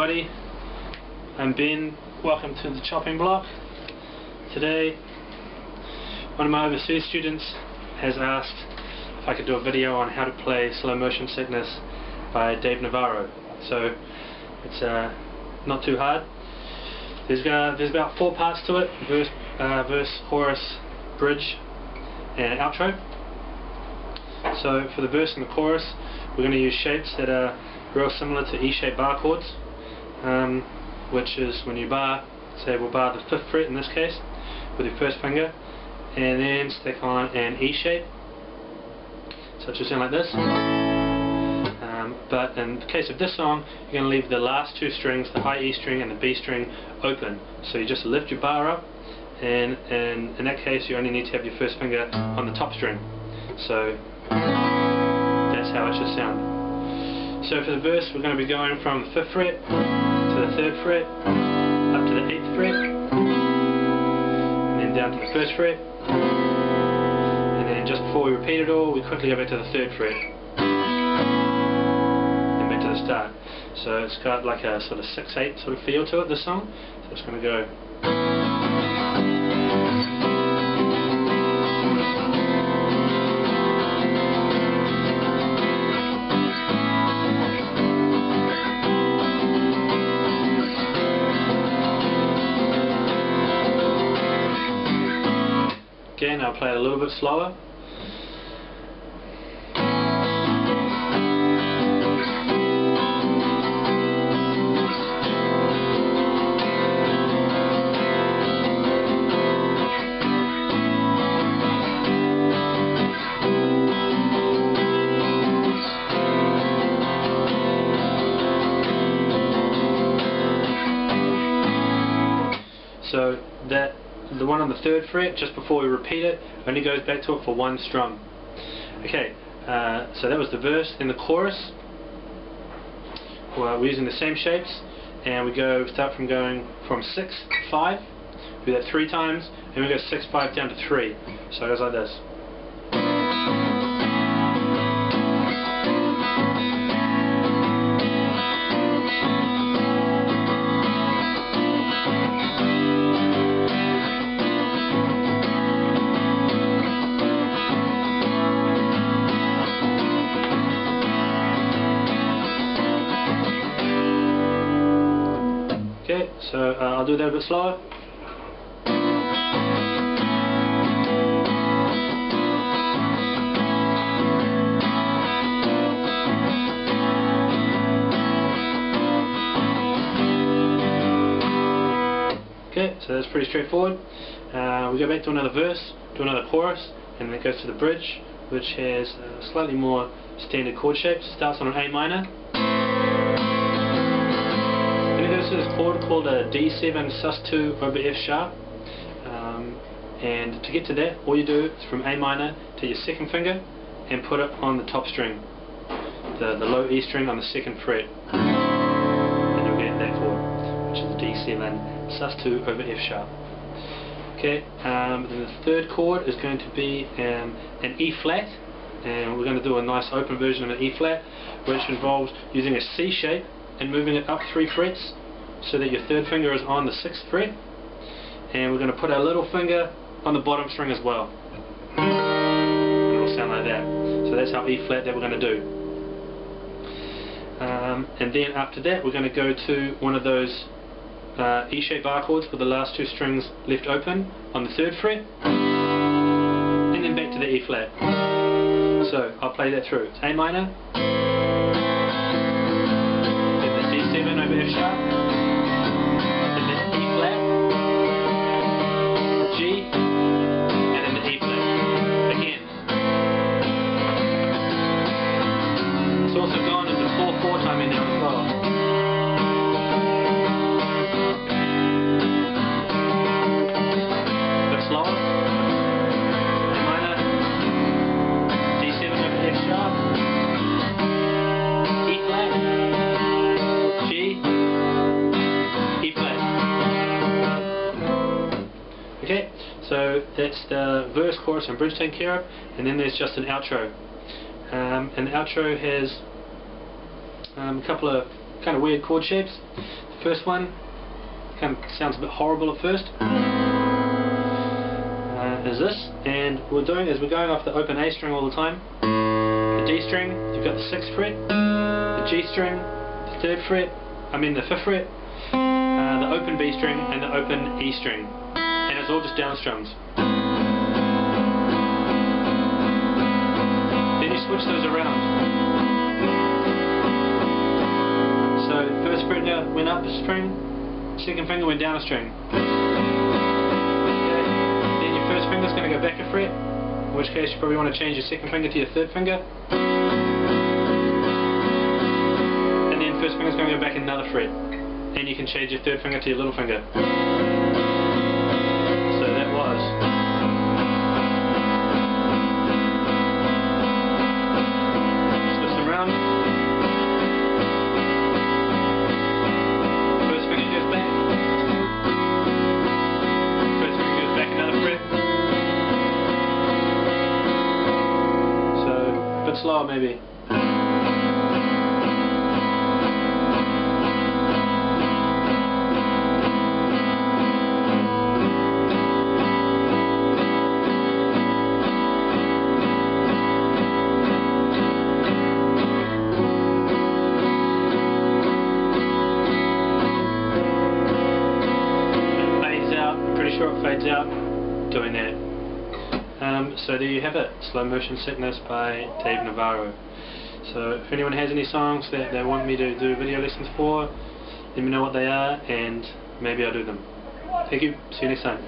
everybody, I'm Ben. Welcome to the chopping block. Today one of my overseas students has asked if I could do a video on how to play Slow Motion Sickness by Dave Navarro. So it's not too hard. There's about 4 parts to it: verse, chorus, bridge and outro. So for the verse and the chorus we're going to use shapes that are real similar to E-shaped bar chords, which is when you bar, say we'll bar the 5th fret in this case with your first finger, and then stick on an E shape, so it should sound like this. But in the case of this song, you're going to leave the last 2 strings, the high E string and the B string, open. So you just lift your bar up, and in that case you only need to have your first finger on the top string. So that's how it should sound. So for the verse we're going to be going from the 5th fret to the 3rd fret, up to the 8th fret, and then down to the 1st fret, and then just before we repeat it all we quickly go back to the 3rd fret and back to the start. So it's got like a sort of 6/8 sort of feel to it, this song. So it's going to go. Again, I'll play it a little bit slower. So that the one on the 3rd fret, just before we repeat it, only goes back to it for 1 strum. Okay, so that was the verse. Then the chorus, well, we're using the same shapes, and we start from going from 6 to 5, do that 3 times, and we go 6, 5 down to 3. So it goes like this. Okay, so I'll do that a bit slower. Okay, so that's pretty straightforward. We go back to another verse, to another chorus, and then it goes to the bridge, which has slightly more standard chord shapes. It starts on an A minor. This is a chord called a D7 sus2 over F sharp, and to get to that all you do is from A minor to your 2nd finger and put it on the top string, the low E string on the 2nd fret, and you'll get that chord, which is D7 sus2 over F sharp. Okay, then the 3rd chord is going to be an E flat, and we're going to do a nice open version of an E flat, which involves using a C shape and moving it up 3 frets so that your 3rd finger is on the 6th fret, and we're going to put our little finger on the bottom string as well, and it'll sound like that. So that's our E flat that we're going to do. And then after that we're going to go to one of those E-shaped bar chords with the last 2 strings left open on the 3rd fret, and then back to the E flat. So I'll play that through. It's A minor, then the D7 over F sharp, timing now as well. Bit slower. A minor, D7 over F sharp, E flat, G, E flat. Okay, so that's the verse, chorus and bridge taken care of, and then there's just an outro. And the outro has a couple of kind of weird chord shapes. The first one kind of sounds a bit horrible at first. Is this, and we're going off the open A string all the time. The D string, you've got the 6th fret. The G string, the 3rd fret. The 5th fret. The open B string and the open E string, and it's all just down strums. Then you switch those around. So first finger went up a string, second finger went down a string. Okay. Then your first finger's going to go back a fret, in which case you probably want to change your second finger to your 3rd finger. And then first finger's going to go back another fret. And you can change your 3rd finger to your little finger. So that was. Switch them around. First finger goes back. First finger goes back another fret. So a bit slower maybe. Sure it fades out doing that. So there you have it, Slow Motion Sickness by Dave Navarro. So if anyone has any songs that they want me to do video lessons for, let me know what they are and maybe I'll do them. Thank you, see you next time.